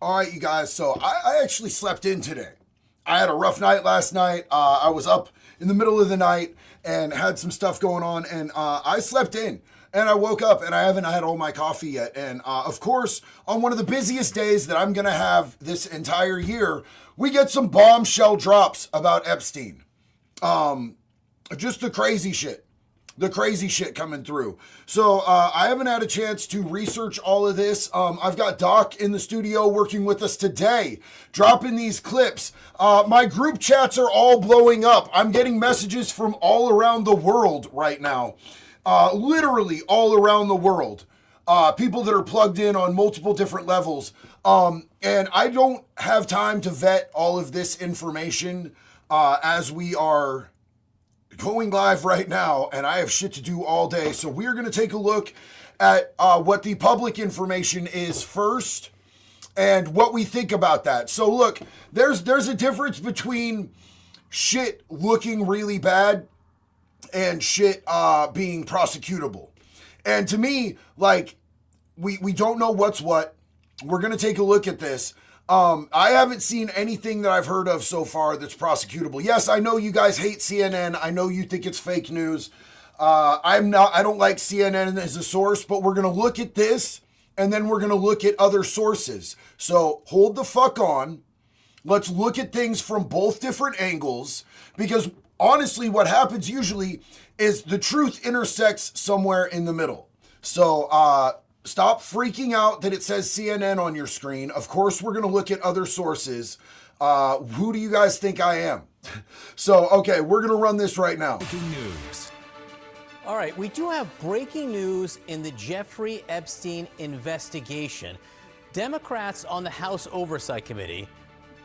All right, you guys. So I actually slept in today. I had a rough night last night. I was up in the middle of the night and had some stuff going on, and I slept in. And I woke up and I haven't had all my coffee yet. And of course, on one of the busiest days that I'm going to have this entire year, we get some bombshell drops about Epstein. Just the crazy shit. The crazy shit coming through. So I haven't had a chance to research all of this. I've got Doc in the studio working with us today, dropping these clips. My group chats are all blowing up. I'm getting messages from all around the world right now. Literally all around the world. People that are plugged in on multiple different levels. And I don't have time to vet all of this information as we are going live right now, and I have shit to do all day. So we're going to take a look at what the public information is first and what we think about that. So look, there's a difference between shit looking really bad and shit being prosecutable. And to me, like, we don't know what's what. We're going to take a look at this. I haven't seen anything that I've heard of so far that's prosecutable. Yes, I know you guys hate CNN. I know you think it's fake news. I don't like CNN as a source, but we're going to look at this and then we're going to look at other sources. So hold the fuck on. Let's look at things from both different angles, because honestly, what happens usually is the truth intersects somewhere in the middle. So, stop freaking out that it says CNN on your screen. Of course, we're going to look at other sources. Who do you guys think I am? So, okay, we're going to run this right now. Breaking news. All right, we do have breaking news in the Jeffrey Epstein investigation. Democrats on the House Oversight Committee,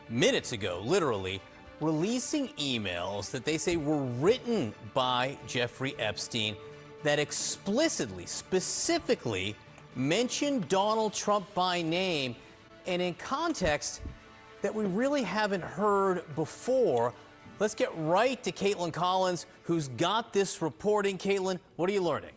minutes ago, literally, releasing emails that they say were written by Jeffrey Epstein that explicitly, specifically, mentioned Donald Trump by name and in context that we really haven't heard before. Let's get right to Caitlin Collins, who's got this reporting. Caitlin, what are you learning?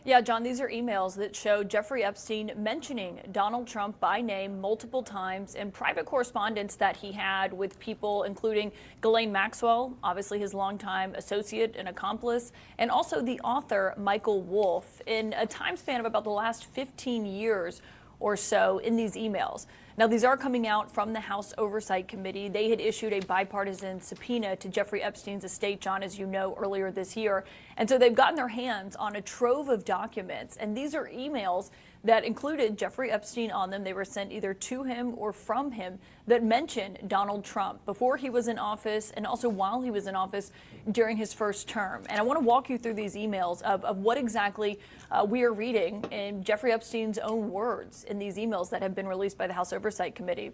Yeah, John, these are emails that show Jeffrey Epstein mentioning Donald Trump by name multiple times in private correspondence that he had with people, including Ghislaine Maxwell, obviously his longtime associate and accomplice, and also the author Michael Wolff, in a time span of about the last 15 years or so in these emails. Now, these are coming out from the House Oversight Committee. They had issued a bipartisan subpoena to Jeffrey Epstein's estate, John, as you know, earlier this year. And so they've gotten their hands on a trove of documents. And these are emails that included Jeffrey Epstein on them. They were sent either to him or from him that mentioned Donald Trump before he was in office and also while he was in office during his first term. And I want to walk you through these emails of what exactly we are reading in Jeffrey Epstein's own words in these emails that have been released by the House Oversight Committee.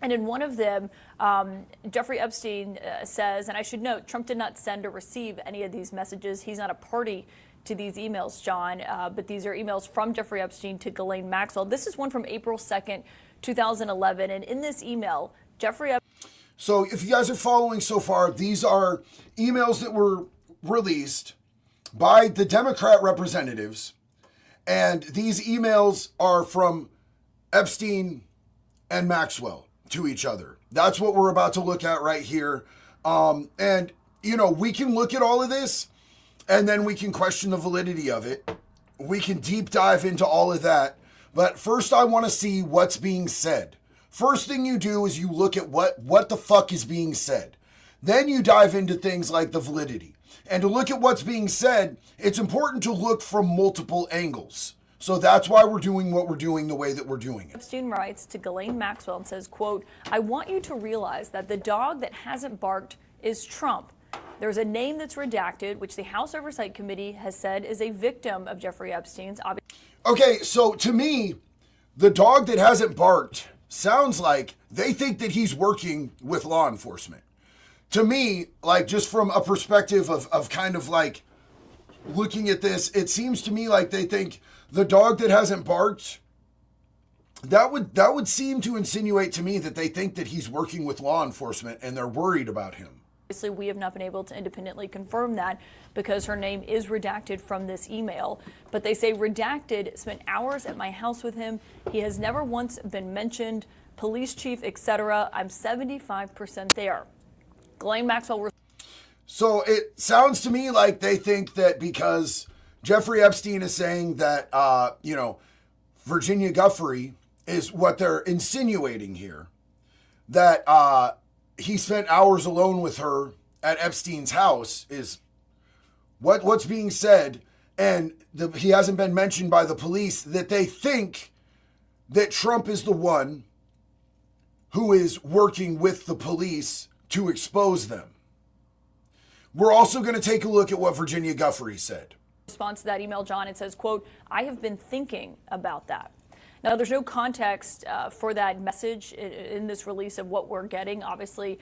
And in one of them, Jeffrey Epstein says, and I should note, Trump did not send or receive any of these messages. He's not a party to these emails, John, but these are emails from Jeffrey Epstein to Ghislaine Maxwell. This is one from April 2nd, 2011. And in this email, Jeffrey Epstein... So if you guys are following so far, these are emails that were released by the Democrat representatives. And these emails are from Epstein and Maxwell to each other. That's what we're about to look at right here. And, you know, we can look at all of this and then we can question the validity of it. We can deep dive into all of that. But first, I want to see what's being said. First thing you do is you look at what the fuck is being said. Then you dive into things like the validity. And to look at what's being said, it's important to look from multiple angles. So that's why we're doing what we're doing the way that we're doing it. Epstein writes to Ghislaine Maxwell and says, quote, "I want you to realize that the dog that hasn't barked is Trump. There's a name that's redacted, which the House Oversight Committee has said is a victim of Jeffrey Epstein's." Okay, so to me, the dog that hasn't barked sounds like they think that he's working with law enforcement. To me, like, just from a perspective of kind of like looking at this, it seems to me like they think the dog that hasn't barked, that would seem to insinuate to me that they think that he's working with law enforcement and they're worried about him. Obviously, we have not been able to independently confirm that because her name is redacted from this email. But they say redacted spent hours at my house with him. He has never once been mentioned. Police chief, etc. I'm 75% there. Ghislaine Maxwell. So it sounds to me like they think that because Jeffrey Epstein is saying that, Virginia Giuffre is what they're insinuating here, that he spent hours alone with her at Epstein's house is what's being said, and he hasn't been mentioned by the police, that they think that Trump is the one who is working with the police to expose them. We're also going to take a look at what Virginia Giuffre said. Response to that email, John, it says, quote, I have been thinking about that. Now, there's no context for that message in this release of what we're getting. Obviously,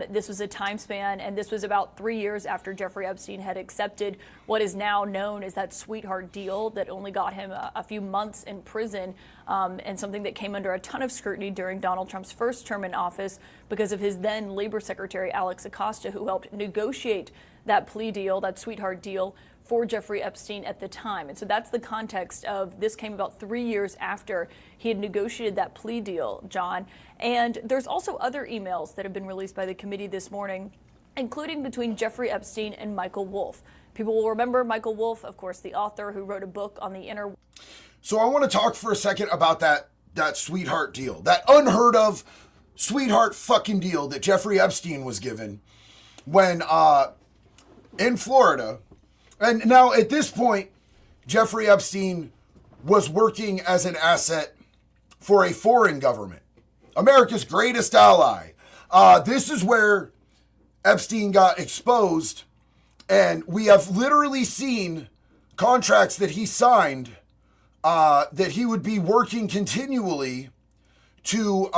this was a time span, and this was about 3 years after Jeffrey Epstein had accepted what is now known as that sweetheart deal that only got him a few months in prison, and something that came under a ton of scrutiny during Donald Trump's first term in office because of his then Labor Secretary, Alex Acosta, who helped negotiate that plea deal, that sweetheart deal, for Jeffrey Epstein at the time. And so that's the context of this came about 3 years after he had negotiated that plea deal, John. And there's also other emails that have been released by the committee this morning, including between Jeffrey Epstein and Michael Wolff. People will remember Michael Wolff, of course, the author who wrote a book on the inner. So I want to talk for a second about that sweetheart deal, that unheard of sweetheart fucking deal that Jeffrey Epstein was given when in Florida. And now, at this point, Jeffrey Epstein was working as an asset for a foreign government, America's greatest ally. This is where Epstein got exposed, and we have literally seen contracts that he signed that he would be working continually to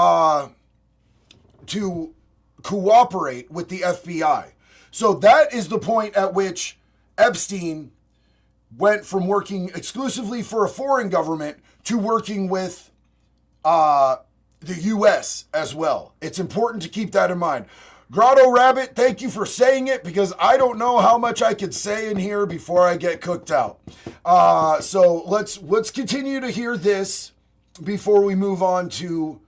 cooperate with the FBI. So that is the point at which Epstein went from working exclusively for a foreign government to working with the U.S. as well. It's important to keep that in mind. Grotto Rabbit, thank you for saying it, because I don't know how much I could say in here before I get cooked out. So let's continue to hear this before we move on to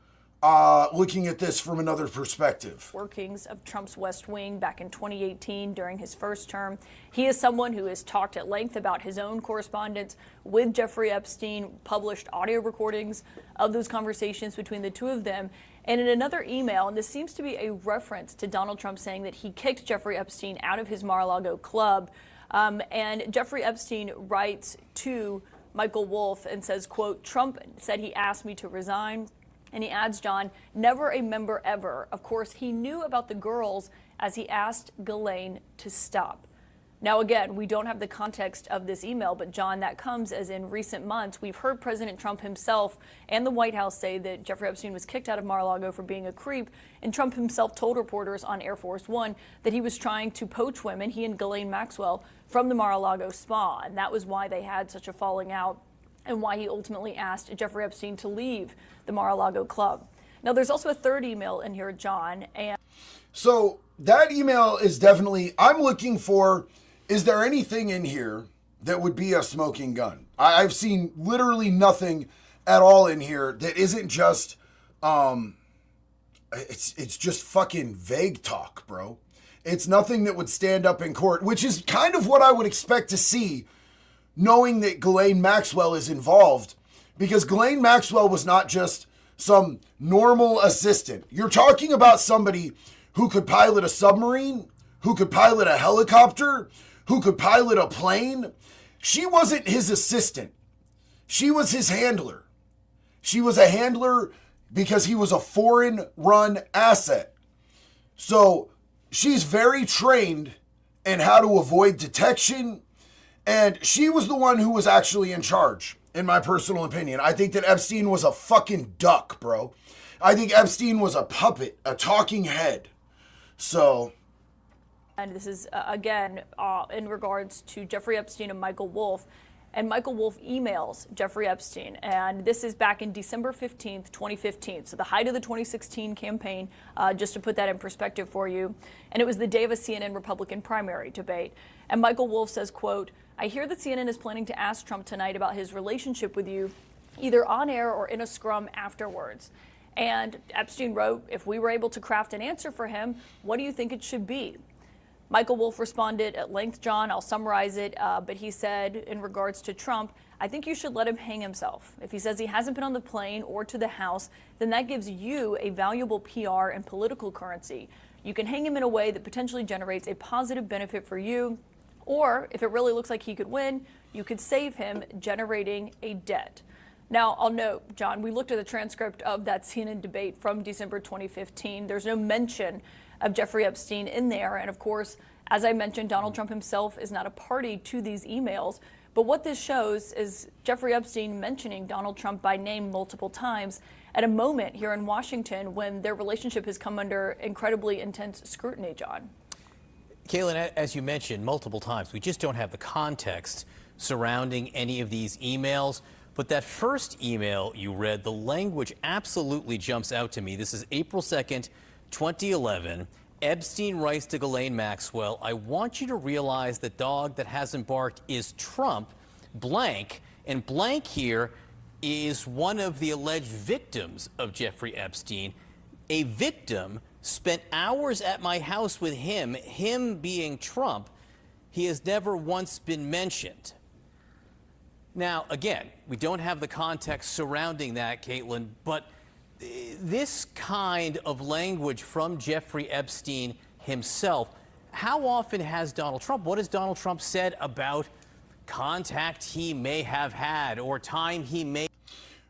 looking at this from another perspective. Workings of Trump's West Wing back in 2018 during his first term. He is someone who has talked at length about his own correspondence with Jeffrey Epstein, published audio recordings of those conversations between the two of them. And in another email, and this seems to be a reference to Donald Trump saying that he kicked Jeffrey Epstein out of his Mar-a-Lago club. And Jeffrey Epstein writes to Michael Wolff and says, quote, Trump said he asked me to resign. And he adds, John, never a member ever. Of course, he knew about the girls as he asked Ghislaine to stop. Now, again, we don't have the context of this email, but John, that comes as in recent months, we've heard President Trump himself and the White House say that Jeffrey Epstein was kicked out of Mar-a-Lago for being a creep. And Trump himself told reporters on Air Force One that he was trying to poach women, he and Ghislaine Maxwell, from the Mar-a-Lago spa. And that was why they had such a falling out and why he ultimately asked Jeffrey Epstein to leave the Mar-a-Lago club. Now, there's also a third email in here, John. And so that email is definitely, I'm looking for, is there anything in here that would be a smoking gun? I've seen literally nothing at all in here that isn't just, it's just fucking vague talk, bro. It's nothing that would stand up in court, which is kind of what I would expect to see, knowing that Ghislaine Maxwell is involved, because Ghislaine Maxwell was not just some normal assistant. You're talking about somebody who could pilot a submarine, who could pilot a helicopter, who could pilot a plane. She wasn't his assistant. She was his handler. She was a handler because he was a foreign-run asset. So she's very trained in how to avoid detection, and she was the one who was actually in charge, in my personal opinion. I think that Epstein was a fucking duck, bro. I think Epstein was a puppet, a talking head. So... And this is, again, in regards to Jeffrey Epstein and Michael Wolff. and Michael Wolff emails Jeffrey Epstein. And this is back in December 15th, 2015. So the height of the 2016 campaign, just to put that in perspective for you. And it was the day of a CNN Republican primary debate. And Michael Wolff says, quote, "I hear that CNN is planning to ask Trump tonight about his relationship with you, either on air or in a scrum afterwards." And Epstein wrote, "If we were able to craft an answer for him, what do you think it should be?" Michael Wolff responded at length, John. I'll summarize it, but he said in regards to Trump, "I think you should let him hang himself. If he says he hasn't been on the plane or to the House, then that gives you a valuable PR and political currency. You can hang him in a way that potentially generates a positive benefit for you, or if it really looks like he could win, you could save him generating a debt." Now, I'll note, John, we looked at the transcript of that CNN debate from December 2015. There's no mention of Jeffrey Epstein in there. And of course, as I mentioned, Donald Trump himself is not a party to these emails. But what this shows is Jeffrey Epstein mentioning Donald Trump by name multiple times at a moment here in Washington when their relationship has come under incredibly intense scrutiny, John. Caitlin, as you mentioned multiple times, we just don't have the context surrounding any of these emails. But that first email you read, the language absolutely jumps out to me. This is April 2nd, 2011. Epstein writes to Ghislaine Maxwell, "I want you to realize the dog that hasn't barked is Trump, blank." And blank here is one of the alleged victims of Jeffrey Epstein. A victim spent hours at my house with him being Trump. He has never once been mentioned. Now, again, we don't have the context surrounding that, Caitlin, but this kind of language from Jeffrey Epstein himself, how often has Donald Trump, what has Donald Trump said about contact he may have had or time he may?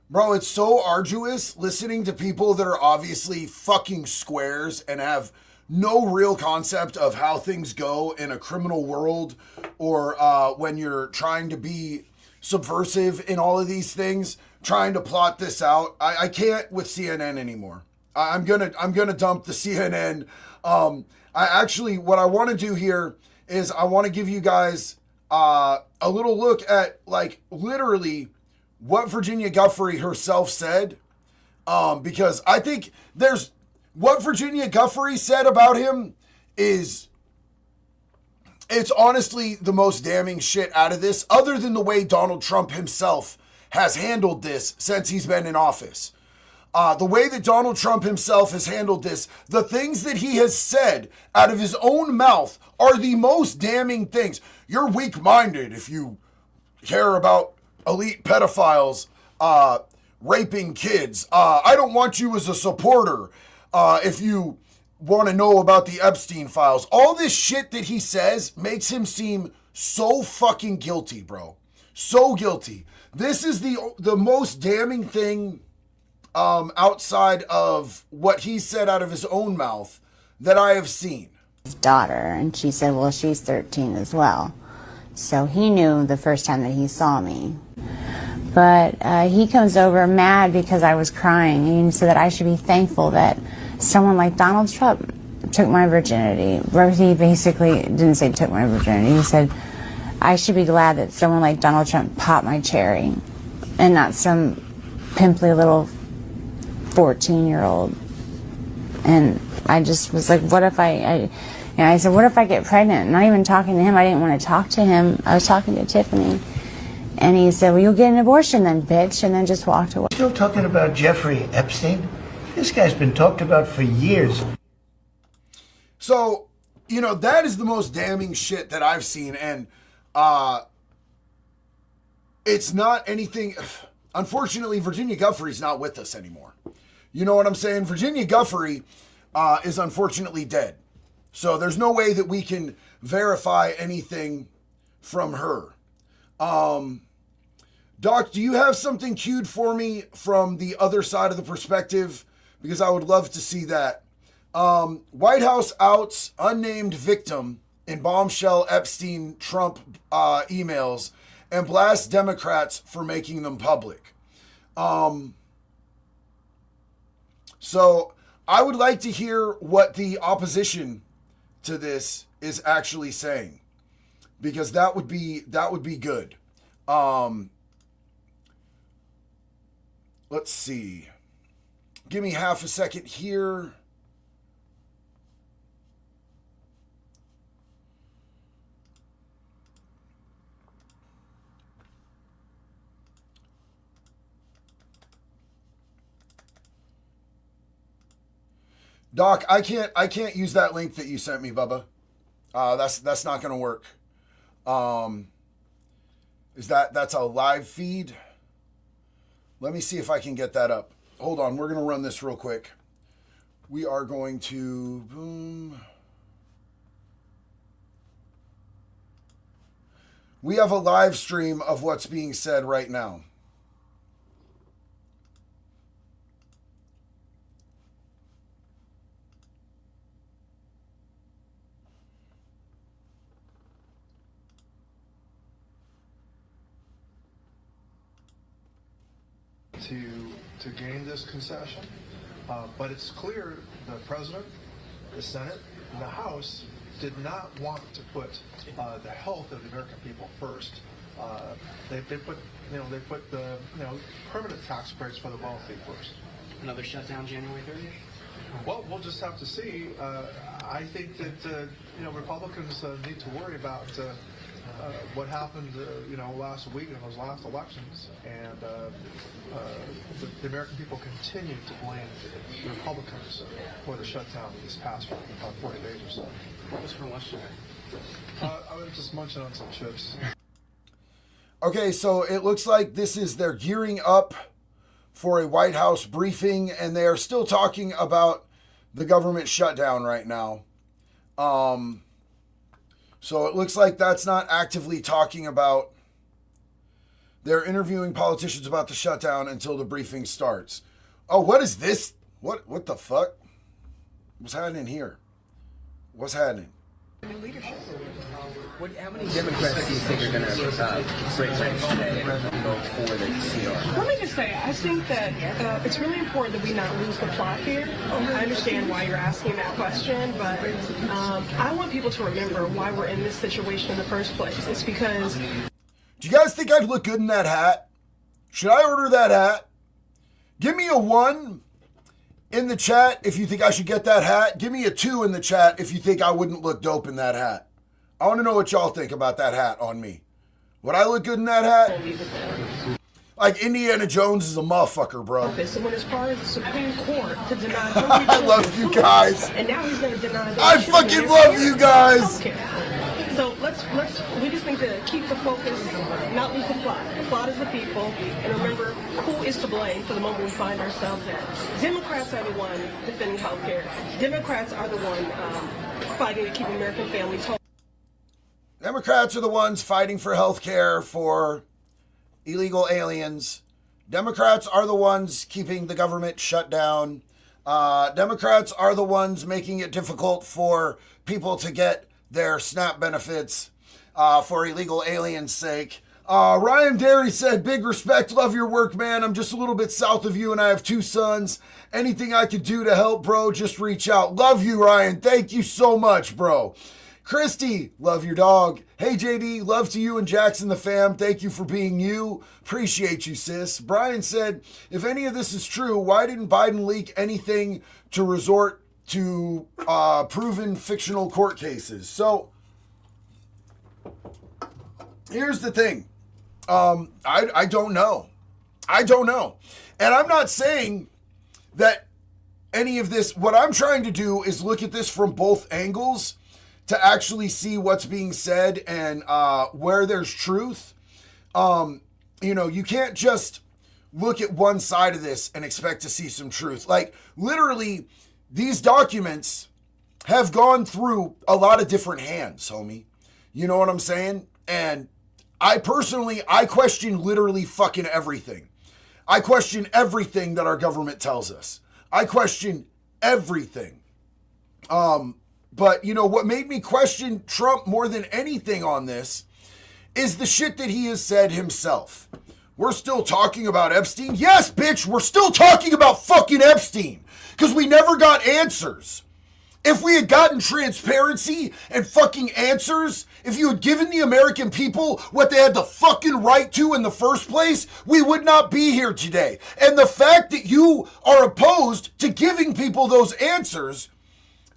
Bro, it's so arduous listening to people that are obviously fucking squares and have no real concept of how things go in a criminal world or when you're trying to be subversive in all of these things, trying to plot this out. I can't with CNN anymore. I'm gonna dump the CNN. What I want to do here is I want to give you guys a little look at like literally what Virginia Giuffre herself said, because I think there's what Virginia Giuffre said about him is. It's honestly the most damning shit out of this, other than the way Donald Trump himself has handled this since he's been in office. The way that Donald Trump himself has handled this, the things that he has said out of his own mouth are the most damning things. You're weak-minded if you care about elite pedophiles raping kids. I don't want you as a supporter if you want to know about the Epstein files. All this shit that he says makes him seem so fucking guilty, bro. So guilty. This is the most damning thing outside of what he said out of his own mouth that I have seen. His daughter, and she said, well, she's 13 as well. So he knew the first time that he saw me. But he comes over mad because I was crying, and he said that I should be thankful that someone like Donald Trump took my virginity. He basically didn't say took my virginity. He said, I should be glad that someone like Donald Trump popped my cherry and not some pimply little 14-year-old. And I just was like, what if I said, what if I get pregnant? Not even talking to him. I didn't want to talk to him. I was talking to Tiffany. And he said, well, you'll get an abortion then, bitch, and then just walked away. Still talking about Jeffrey Epstein? This guy's been talked about for years. So, that is the most damning shit that I've seen. And it's not anything. Unfortunately, Virginia Giuffre's not with us anymore. You know what I'm saying? Virginia Giuffre is unfortunately dead. So there's no way that we can verify anything from her. Doc, do you have something queued for me from the other side of the perspective? Because I would love to see that. White House outs unnamed victim in Bombshell Epstein Trump emails and blasts Democrats for making them public. So I would like to hear what the opposition to this is actually saying, because that would be good. Let's see. Give me half a second here. Doc, I can't use that link that you sent me, Bubba. That's not gonna work. That's a live feed? Let me see if I can get that up. Hold on, we're gonna run this real quick. We are going to boom. We have a live stream of what's being said right now. To gain this concession, but it's clear the president, the Senate, and the House did not want to put the health of the American people first. They put the permanent tax breaks for the wealthy first. Another shutdown January 30th? Well, we'll just have to see. I think that Republicans need to worry about what happened, last week in those last elections, and the American people continue to blame the Republicans for the shutdown this past 40 days or so. What was for lunch today? I was just munching on some chips. Okay, so it looks like they're gearing up for a White House briefing, and they are still talking about the government shutdown right now. So it looks like that's not actively talking about. They're interviewing politicians about the shutdown until the briefing starts. Oh, what is this? What the fuck? What's happening here? What's happening? New leadership. How many Democrats do you think are going to break ranks today and vote for the CR? Let me just say, I think that it's really important that we not lose the plot here. I understand why you're asking that question, but I want people to remember why we're in this situation in the first place. It's because... Do you guys think I'd look good in that hat? Should I order that hat? Give me a 1 in the chat if you think I should get that hat. Give me a 2 in the chat if you think I wouldn't look dope in that hat. I want to know what y'all think about that hat on me. Would I look good in that hat? Like Indiana Jones is a motherfucker, bro. So when as far as the Supreme Court to deny... I love you guys. And now he's going to deny... I fucking love you guys. Okay. So we just need to keep the focus, not lose the plot. The plot is the people, and remember who is to blame for the moment we find ourselves at. Democrats are the one defending health care. Democrats are the one fighting to keep American families home. Democrats are the ones fighting for health care for illegal aliens. Democrats are the ones keeping the government shut down. Democrats are the ones making it difficult for people to get their SNAP benefits for illegal aliens' sake. Ryan Derry said, big respect, love your work, man. I'm just a little bit south of you and I have 2 sons. Anything I could do to help, bro, just reach out. Love you, Ryan. Thank you so much, bro. Christy, love your dog. Hey, JD, love to you and Jackson the fam. Thank you for being you. Appreciate you, sis. Brian said, if any of this is true, why didn't Biden leak anything to resort to proven fictional court cases? So, here's the thing. I don't know. I don't know. And I'm not saying that any of this, what I'm trying to do is look at this from both angles to actually see what's being said and where there's truth. You can't just look at one side of this and expect to see some truth. Like, literally, these documents have gone through a lot of different hands, homie. You know what I'm saying? And I question literally fucking everything. I question everything that our government tells us. I question everything. But, what made me question Trump more than anything on this is the shit that he has said himself. We're still talking about Epstein? Yes, bitch, we're still talking about fucking Epstein because we never got answers. If we had gotten transparency and fucking answers if you had given the American people what they had the fucking right to in the first place, we would not be here today. And the fact that you are opposed to giving people those answers,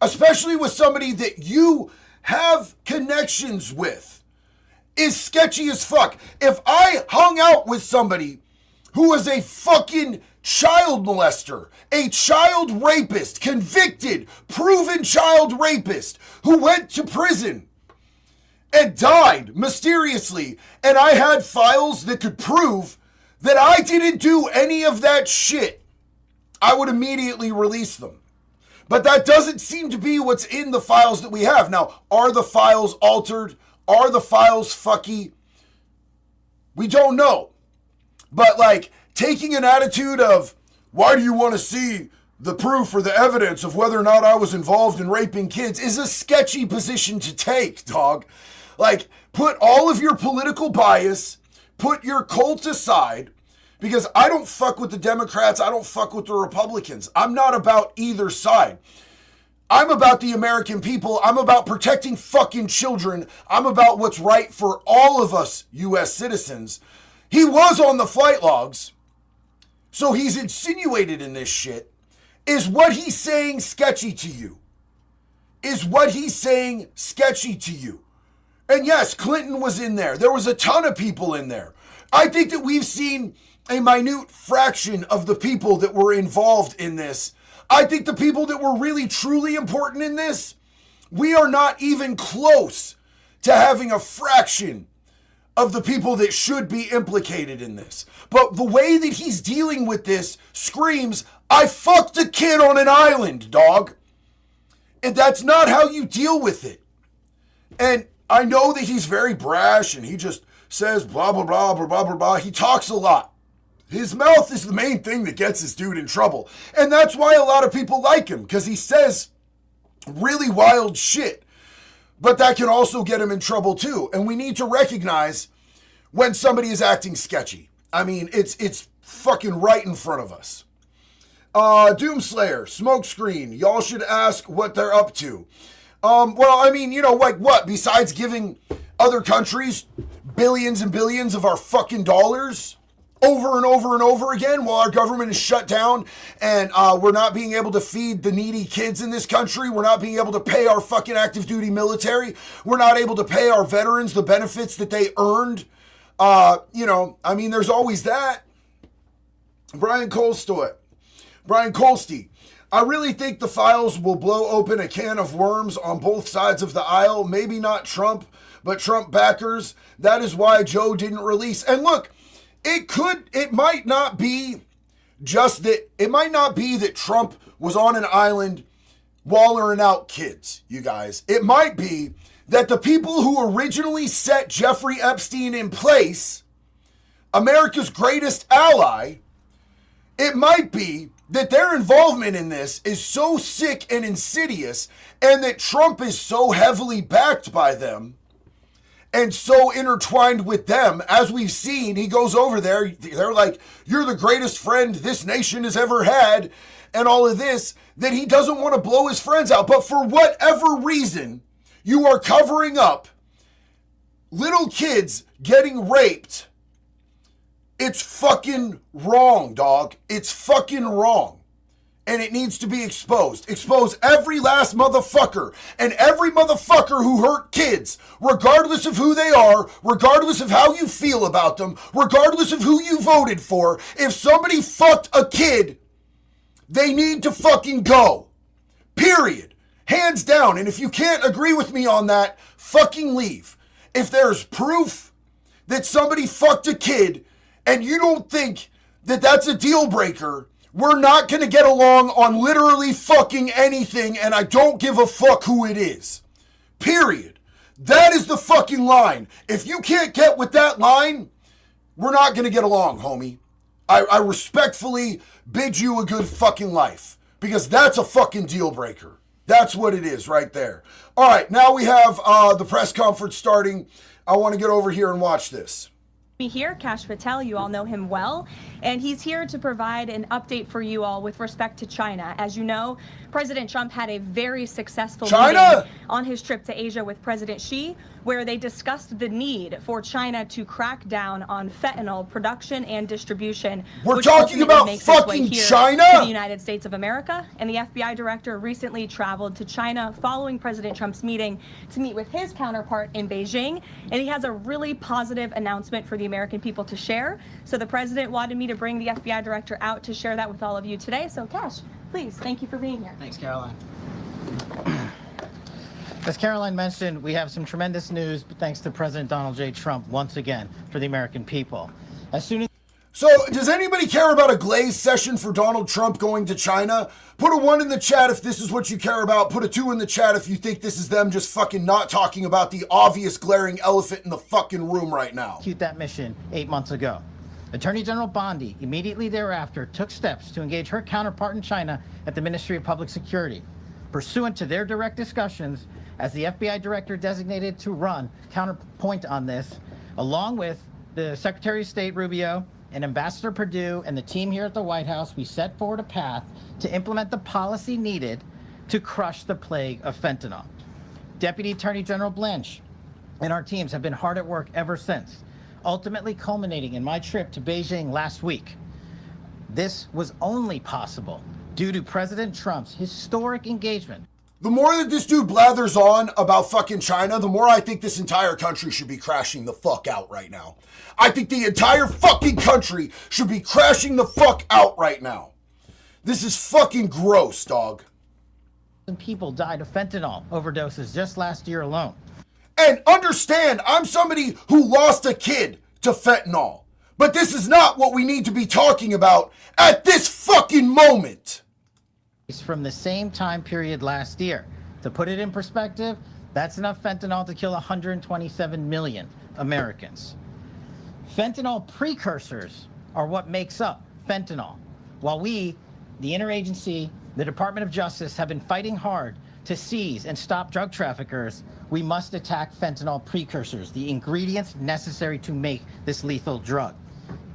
especially with somebody that you have connections with, is sketchy as fuck. If I hung out with somebody who was a fucking child molester, a child rapist, convicted, proven child rapist, who went to prison and died mysteriously, and I had files that could prove that I didn't do any of that shit, I would immediately release them. But that doesn't seem to be what's in the files that we have. Now, are the files altered? Are the files fucky? We don't know. But like, taking an attitude of, why do you want to see the proof or the evidence of whether or not I was involved in raping kids, is a sketchy position to take, dog. Like, put all of your political bias, put your cult aside, because I don't fuck with the Democrats, I don't fuck with the Republicans. I'm not about either side. I'm about the American people. I'm about protecting fucking children. I'm about what's right for all of us U.S. citizens. He was on the flight logs, so he's insinuated in this shit. Is what he's saying sketchy to you? Is what he's saying sketchy to you? And yes, Clinton was in there. There was a ton of people in there. I think that we've seen a minute fraction of the people that were involved in this. I think the people that were really truly important in this, we are not even close to having a fraction of the people that should be implicated in this. But the way that he's dealing with this screams, I fucked a kid on an island, dog. And that's not how you deal with it. And I know that he's very brash and he just says blah, blah, blah, blah, blah, blah, blah. He talks a lot. His mouth is the main thing that gets this dude in trouble. And that's why a lot of people like him, because he says really wild shit. But that can also get him in trouble too. And we need to recognize when somebody is acting sketchy. I mean, it's fucking right in front of us. Doomslayer, Smokescreen, y'all should ask what they're up to. Well, I mean, you know, like what? Besides giving other countries billions and billions of our fucking dollars over and over and over again while our government is shut down and we're not being able to feed the needy kids in this country. We're not being able to pay our fucking active duty military. We're not able to pay our veterans the benefits that they earned. You know, I mean, there's always that. Brian Colsty, I really think the files will blow open a can of worms on both sides of the aisle. Maybe not Trump, but Trump backers. That is why Joe didn't release. And look, it might not be that Trump was on an island wallering out kids, you guys. It might be that the people who originally set Jeffrey Epstein in place, America's greatest ally, it might be that their involvement in this is so sick and insidious, and that Trump is so heavily backed by them and so intertwined with them. As we've seen, he goes over there, they're like, you're the greatest friend this nation has ever had, and all of this, that he doesn't want to blow his friends out. But for whatever reason, you are covering up little kids getting raped. It's fucking wrong, dog. It's fucking wrong. And it needs to be exposed. Expose every last motherfucker and every motherfucker who hurt kids, regardless of who they are, regardless of how you feel about them, regardless of who you voted for. If somebody fucked a kid, they need to fucking go. Period. Hands down. And if you can't agree with me on that, fucking leave. If there's proof that somebody fucked a kid and you don't think that that's a deal breaker, we're not going to get along on literally fucking anything, and I don't give a fuck who it is. Period. That is the fucking line. If you can't get with that line, we're not going to get along, homie. I respectfully bid you a good fucking life, because that's a fucking deal breaker. That's what it is right there. All right, now we have the press conference starting. I want to get over here and watch this. Here, Kash Patel, you all know him well, and he's here to provide an update for you all with respect to China. As you know, President Trump had a very successful meeting on his trip to Asia with President Xi, where they discussed the need for China to crack down on fentanyl production and distribution. We're which talking ultimately about makes its way fucking here China? to the United States of America. And the FBI director recently traveled to China following President Trump's meeting to meet with his counterpart in Beijing. And he has a really positive announcement for the American people to share. So the president wanted me to bring the FBI director out to share that with all of you today. So Cash, please, thank you for being here. Thanks, Caroline. As Caroline mentioned, we have some tremendous news, but thanks to President Donald J. Trump once again for the American people. So, does anybody care about a glaze session for Donald Trump going to China? Put a 1 in the chat if this is what you care about. Put a 2 in the chat if you think this is them just fucking not talking about the obvious glaring elephant in the fucking room right now. Execute that mission 8 months ago. Attorney General Bondi immediately thereafter took steps to engage her counterpart in China at the Ministry of Public Security. Pursuant to their direct discussions, as the FBI director designated to run counterpoint on this, along with the Secretary of State Rubio and Ambassador Perdue and the team here at the White House, we set forward a path to implement the policy needed to crush the plague of fentanyl. Deputy Attorney General Blanche and our teams have been hard at work ever since, ultimately culminating in my trip to Beijing last week. This was only possible due to President Trump's historic engagement. The more that this dude blathers on about fucking China, the more I think this entire country should be crashing the fuck out right now. I think the entire fucking country should be crashing the fuck out right now. This is fucking gross, dog. People died of fentanyl overdoses just last year alone. And understand, I'm somebody who lost a kid to fentanyl. But this is not what we need to be talking about at this fucking moment. From the same time period last year. To put it in perspective, that's enough fentanyl to kill 127 million Americans. Fentanyl precursors are what makes up fentanyl. While we, the interagency, the Department of Justice, have been fighting hard to seize and stop drug traffickers, we must attack fentanyl precursors, the ingredients necessary to make this lethal drug.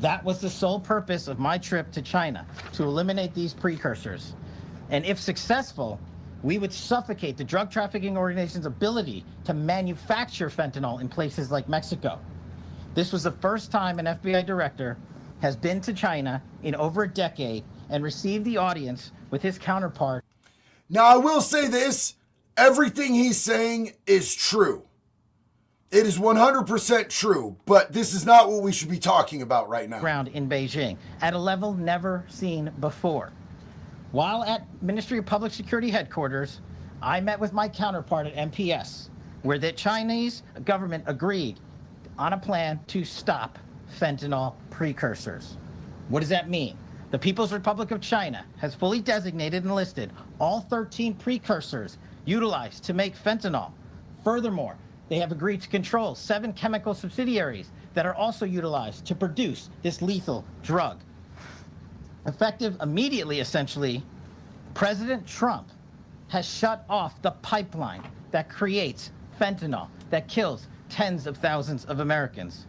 That was the sole purpose of my trip to China, to eliminate these precursors. And if successful, we would suffocate the drug trafficking organization's ability to manufacture fentanyl in places like Mexico. This was the first time an FBI director has been to China in over a decade and received the audience with his counterpart. Now, I will say this, everything he's saying is true. It is 100% true, but this is not what we should be talking about right now. Ground in Beijing at a level never seen before. While at Ministry of Public Security headquarters, I met with my counterpart at MPS, where the Chinese government agreed on a plan to stop fentanyl precursors. What does that mean? The People's Republic of China has fully designated and listed all 13 precursors utilized to make fentanyl. Furthermore, they have agreed to control 7 chemical subsidiaries that are also utilized to produce this lethal drug. Effective immediately, essentially, President Trump has shut off the pipeline that creates fentanyl, that kills tens of thousands of Americans.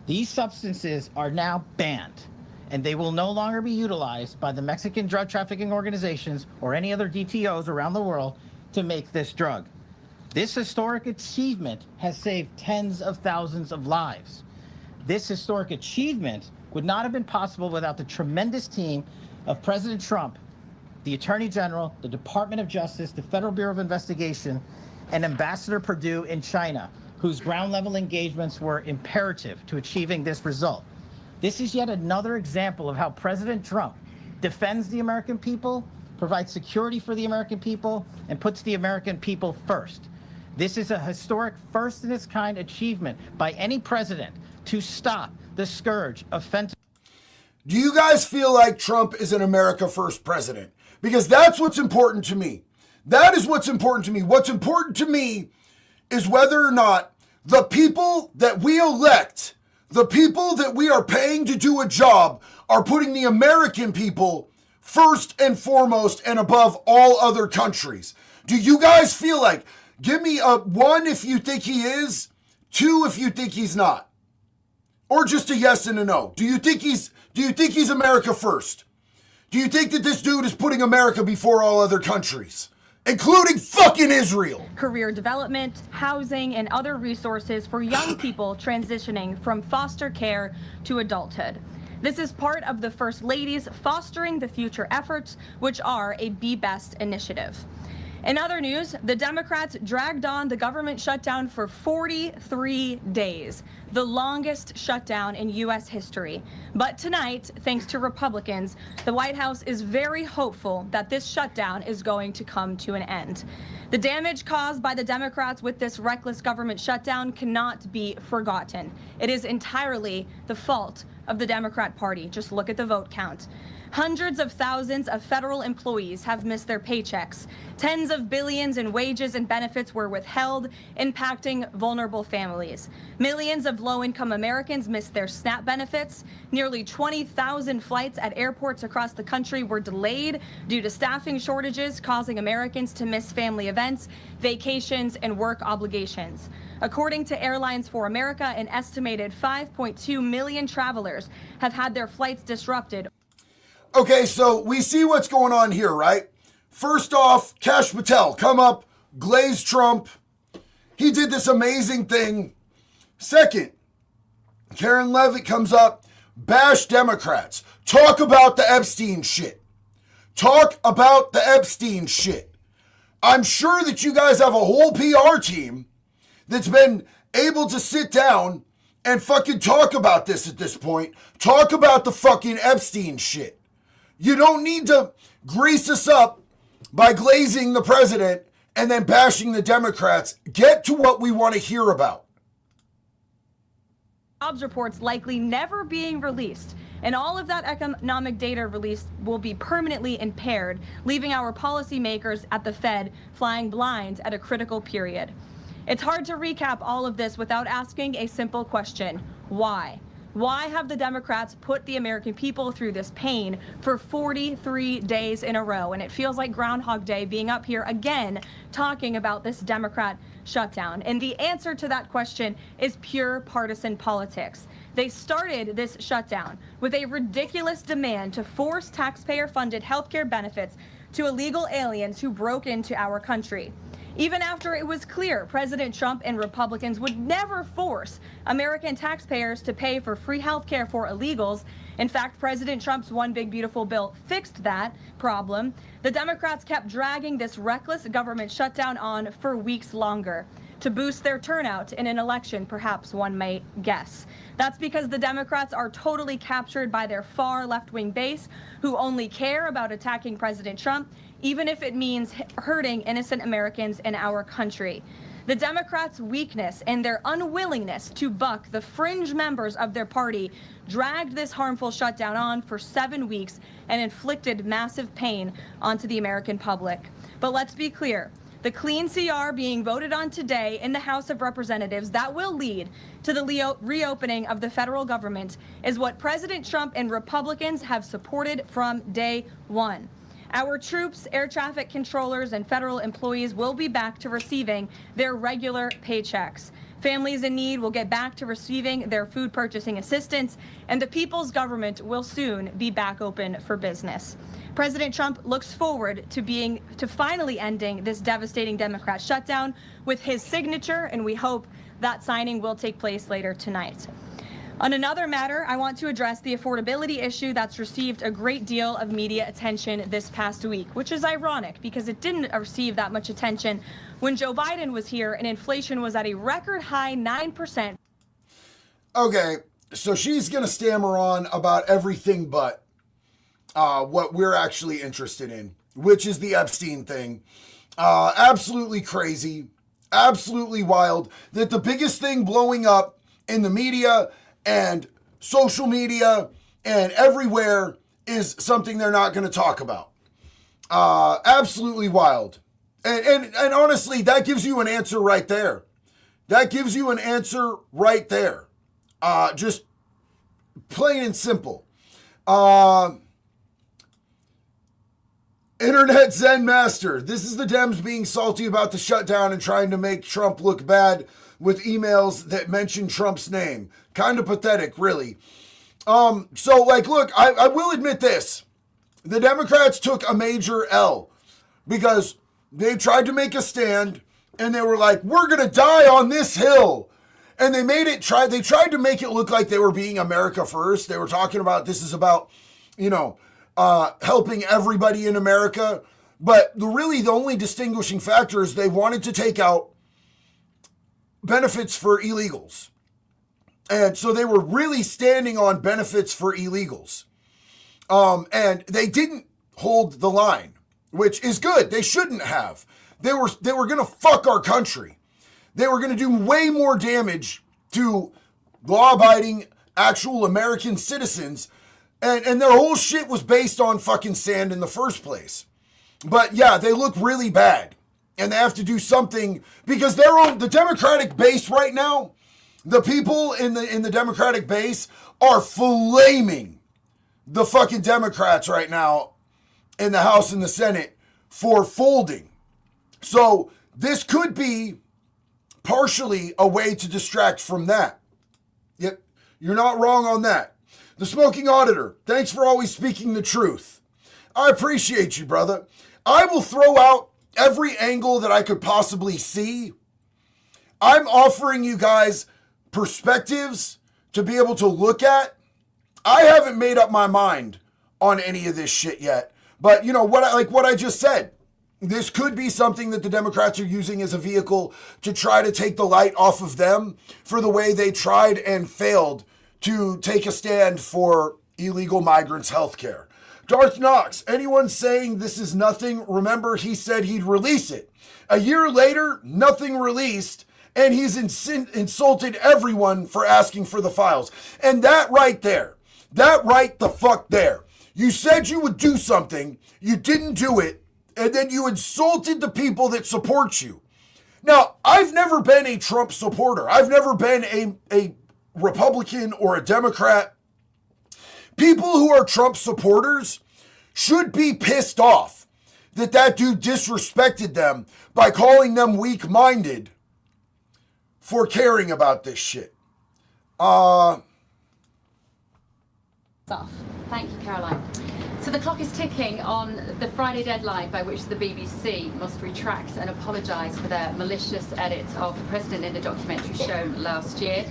These substances are now banned, and they will no longer be utilized by the Mexican drug trafficking organizations or any other DTOs around the world to make this drug. This historic achievement has saved tens of thousands of lives. This historic achievement would not have been possible without the tremendous team of President Trump, the Attorney General, the Department of Justice, the Federal Bureau of Investigation, and Ambassador Perdue in China, whose ground-level engagements were imperative to achieving this result. This is yet another example of how President Trump defends the American people, provides security for the American people, and puts the American people first. This is a historic first-in-its-kind achievement by any president to stop the scourge of fentanyl. Do you guys feel like Trump is an America First president? Because that's what's important to me. That is what's important to me. What's important to me is whether or not the people that we elect, the people that we are paying to do a job, are putting the American people first and foremost and above all other countries. Do you guys feel like, give me a 1 if you think he is, 2 if you think he's not. Or just a yes and a no. Do you think he's America first? Do you think that this dude is putting America before all other countries? including fucking Israel. Career development, housing, and other resources for young people transitioning from foster care to adulthood. This is part of the First Lady's Fostering the Future efforts, which are a Be Best initiative. In other news, the Democrats dragged on the government shutdown for 43 days, the longest shutdown in U.S. history. But tonight, thanks to Republicans, the White House is very hopeful that this shutdown is going to come to an end. The damage caused by the Democrats with this reckless government shutdown cannot be forgotten. It is entirely the fault of the Democrat Party. Just look at the vote count. Hundreds of thousands of federal employees have missed their paychecks. Tens of billions in wages and benefits were withheld, impacting vulnerable families. Millions of low-income Americans missed their SNAP benefits. Nearly 20,000 flights at airports across the country were delayed due to staffing shortages, causing Americans to miss family events, vacations, and work obligations. According to Airlines for America, an estimated 5.2 million travelers have had their flights disrupted. Okay, so we see what's going on here, right? First off, Kash Patel, come up, glaze Trump. He did this amazing thing. Second, Karen Levitt comes up, bash Democrats. Talk about the Epstein shit. Talk about the Epstein shit. I'm sure that you guys have a whole PR team that's been able to sit down and fucking talk about this at this point. Talk about the fucking Epstein shit. You don't need to grease us up by glazing the president and then bashing the Democrats. Get to what we want to hear about. Jobs reports likely never being released, and all of that economic data released will be permanently impaired, leaving our policymakers at the Fed flying blind at a critical period. It's hard to recap all of this without asking a simple question: why? Why have the Democrats put the American people through this pain for 43 days in a row? And it feels like Groundhog Day being up here again talking about this Democrat shutdown. And the answer to that question is pure partisan politics. They started this shutdown with a ridiculous demand to force taxpayer-funded healthcare benefits to illegal aliens who broke into our country. Even after it was clear President Trump and Republicans would never force American taxpayers to pay for free health care for illegals. In fact, President Trump's One Big Beautiful Bill fixed that problem. The Democrats kept dragging this reckless government shutdown on for weeks longer to boost their turnout in an election, perhaps one might guess. That's because the Democrats are totally captured by their far left-wing base, who only care about attacking President Trump, even if it means hurting innocent Americans in our country. The Democrats' weakness and their unwillingness to buck the fringe members of their party dragged this harmful shutdown on for 7 weeks and inflicted massive pain onto the American public. But let's be clear. The clean CR being voted on today in the House of Representatives that will lead to the reopening of the federal government is what President Trump and Republicans have supported from day one. Our troops, air traffic controllers, and federal employees will be back to receiving their regular paychecks. Families in need will get back to receiving their food purchasing assistance, and the people's government will soon be back open for business. President Trump looks forward to finally ending this devastating Democrat shutdown with his signature, and we hope that signing will take place later tonight. On another matter, I want to address the affordability issue that's received a great deal of media attention this past week, which is ironic because it didn't receive that much attention when Joe Biden was here and inflation was at a record high 9%. Okay, so she's going to stammer on about everything but what we're actually interested in, which is the Epstein thing. Absolutely crazy, absolutely wild, that the biggest thing blowing up in the media and social media and everywhere is something they're not going to talk about. Absolutely wild. And honestly, that gives you an answer right there. That gives you an answer right there. Just plain and simple. Internet Zen Master. This is the Dems being salty about the shutdown and trying to make Trump look bad with emails that mention Trump's name. Kind of pathetic, really. So, look, I will admit this. The Democrats took a major L because They tried to make a stand, and they were like, we're going to die on this hill. And they tried to make it look like they were being America first. They were talking about this is about, helping everybody in America. But the only distinguishing factor is they wanted to take out benefits for illegals. And so they were really standing on benefits for illegals. And they didn't hold the line, which is good. They shouldn't have. They were going to fuck our country. They were going to do way more damage to law-abiding, actual American citizens. And their whole shit was based on fucking sand in the first place. But yeah, they look really bad. And they have to do something because the Democratic base right now, the people in the Democratic base are flaming the fucking Democrats right now in the House and the Senate for folding. So this could be partially a way to distract from that. Yep, you're not wrong on that. The Smoking Auditor, thanks for always speaking the truth. I appreciate you, brother. I will throw out every angle that I could possibly see. I'm offering you guys perspectives to be able to look at. I haven't made up my mind on any of this shit yet. But what I just said, this could be something that the Democrats are using as a vehicle to try to take the light off of them for the way they tried and failed to take a stand for illegal migrants' health care. Darth Knox, anyone saying this is nothing, remember he said he'd release it. A year later, nothing released, and he's insulted everyone for asking for the files. And that right the fuck there. You said you would do something, you didn't do it, and then you insulted the people that support you. Now, I've never been a Trump supporter. I've never been a Republican or a Democrat. People who are Trump supporters should be pissed off that dude disrespected them by calling them weak-minded for caring about this shit. Thank you, Caroline. So the clock is ticking on the Friday deadline by which the BBC must retract and apologise for their malicious edit of the President in the documentary shown last year.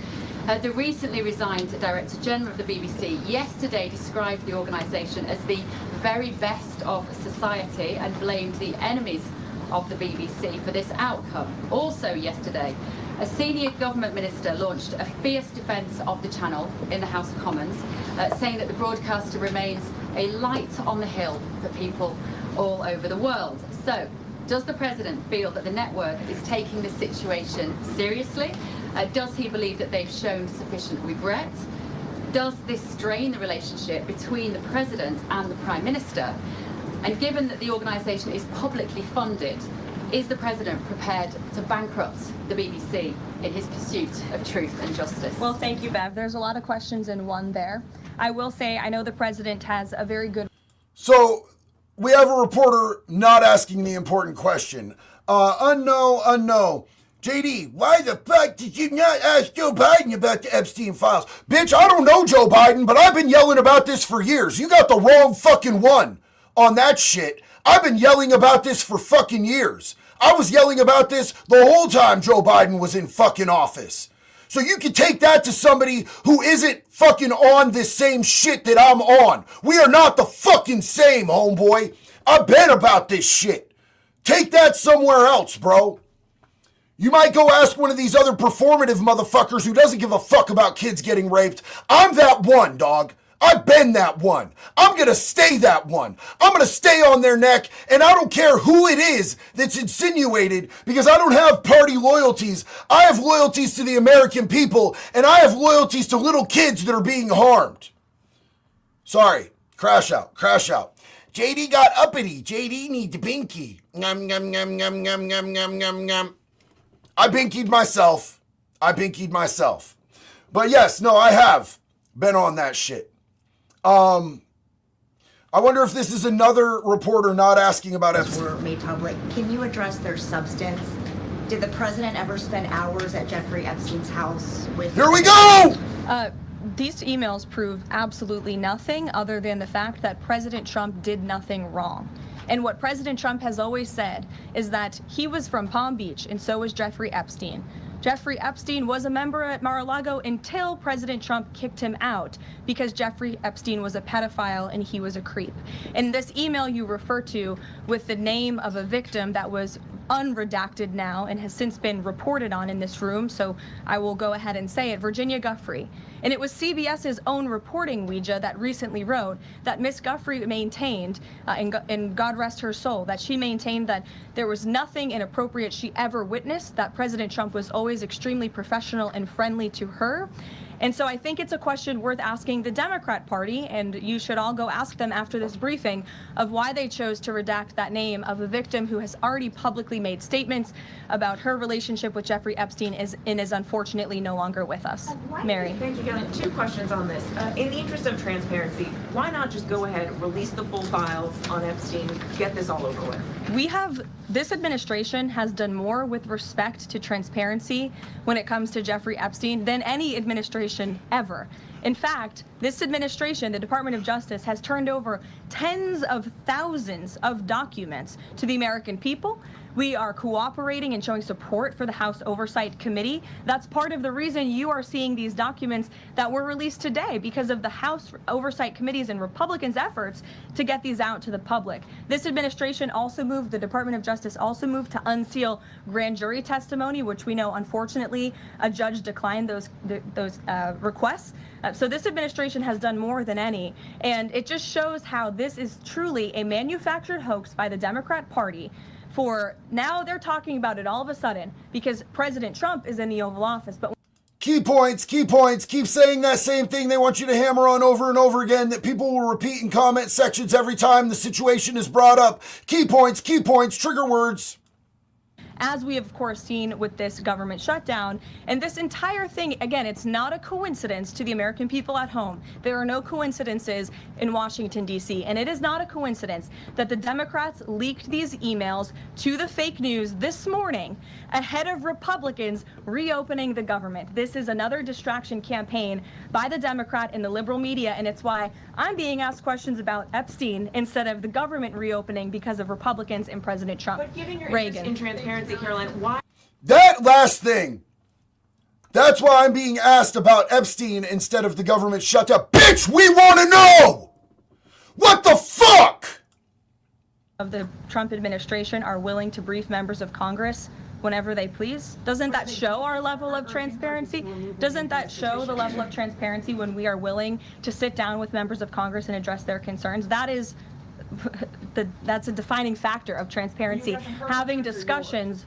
The recently resigned Director General of the BBC yesterday described the organisation as the very best of society and blamed the enemies of the BBC for this outcome. Also yesterday, a senior government minister launched a fierce defence of the channel in the House of Commons, saying that the broadcaster remains a light on the hill for people all over the world. So, does the President feel that the network is taking the situation seriously? Does he believe that they've shown sufficient regret? Does this strain the relationship between the President and the Prime Minister? And given that the organisation is publicly funded, is the President prepared to bankrupt the BBC in his pursuit of truth and justice? Well, thank you, Bev. There's a lot of questions in one there. I will say, I know the President has a very good... So, we have a reporter not asking the important question. Unknown. JD, why the fuck did you not ask Joe Biden about the Epstein files? Bitch, I don't know Joe Biden, but I've been yelling about this for years. You got the wrong fucking one on that shit. I've been yelling about this for fucking years. I was yelling about this the whole time Joe Biden was in fucking office. So you can take that to somebody who isn't fucking on this same shit that I'm on. We are not the fucking same, homeboy. I've been about this shit. Take that somewhere else, bro. You might go ask one of these other performative motherfuckers who doesn't give a fuck about kids getting raped. I'm that one, dog. I've been that one. I'm going to stay that one. I'm going to stay on their neck, and I don't care who it is that's insinuated, because I don't have party loyalties. I have loyalties to the American people, and I have loyalties to little kids that are being harmed. Sorry. Crash out. JD got uppity. JD need the binky. Ngum, ngum, ngum, ngum, ngum, ngum, ngum, ngum, ngum. I binkied myself. But yes, no, I have been on that shit. I wonder if this is another reporter not asking about Epstein. Were made public. Can you address their substance? Did the president ever spend hours at Jeffrey Epstein's house with... Here we go! These emails prove absolutely nothing other than the fact that President Trump did nothing wrong. And what President Trump has always said is that he was from Palm Beach, and so was Jeffrey Epstein. Jeffrey Epstein was a member at Mar-a-Lago until President Trump kicked him out because Jeffrey Epstein was a pedophile and he was a creep. And this email you refer to with the name of a victim that was unredacted now and has since been reported on in this room, so I will go ahead and say it, Virginia Giuffre. And it was CBS's own reporting, Ouija, that recently wrote that Miss Giuffre maintained, and God rest her soul, that she maintained that there was nothing inappropriate she ever witnessed, that President Trump was always extremely professional and friendly to her. And so I think it's a question worth asking the Democrat Party, and you should all go ask them after this briefing, of why they chose to redact that name of a victim who has already publicly made statements about her relationship with Jeffrey Epstein and is unfortunately no longer with us. Mary. Thank you, Kevin. 2 questions on this. In the interest of transparency, why not just go ahead, release the full files on Epstein, get this all over with? This administration has done more with respect to transparency when it comes to Jeffrey Epstein than any administration ever. In fact, this administration, the Department of Justice, has turned over tens of thousands of documents to the American people. We are cooperating and showing support for the House Oversight Committee. That's part of the reason you are seeing these documents that were released today, because of the House Oversight Committee's and Republicans' efforts to get these out to the public. This administration also moved, the Department of Justice also moved to unseal grand jury testimony, which we know, unfortunately, a judge declined those requests. So this administration has done more than any, and it just shows how this is truly a manufactured hoax by the Democrat Party. For now, they're talking about it all of a sudden because President Trump is in the Oval Office. But key points, keep saying that same thing they want you to hammer on over and over again that people will repeat in comment sections every time the situation is brought up. Key points, trigger words. As we have, of course, seen with this government shutdown, and this entire thing, again, it's not a coincidence to the American people at home. There are no coincidences in Washington, D.C., and it is not a coincidence that the Democrats leaked these emails to the fake news this morning ahead of Republicans reopening the government. This is another distraction campaign by the Democrat and the liberal media, and it's why I'm being asked questions about Epstein instead of the government reopening because of Republicans and President Trump. But given your interest in transparency, Caroline, why? That last thing. That's why I'm being asked about Epstein instead of the government shutdown. Bitch, we want to know! What the fuck? Of the Trump administration are willing to brief members of Congress whenever they please? Doesn't that show our level of transparency? Doesn't that show the level of transparency when we are willing to sit down with members of Congress and address their concerns? That's a defining factor of transparency, having discussions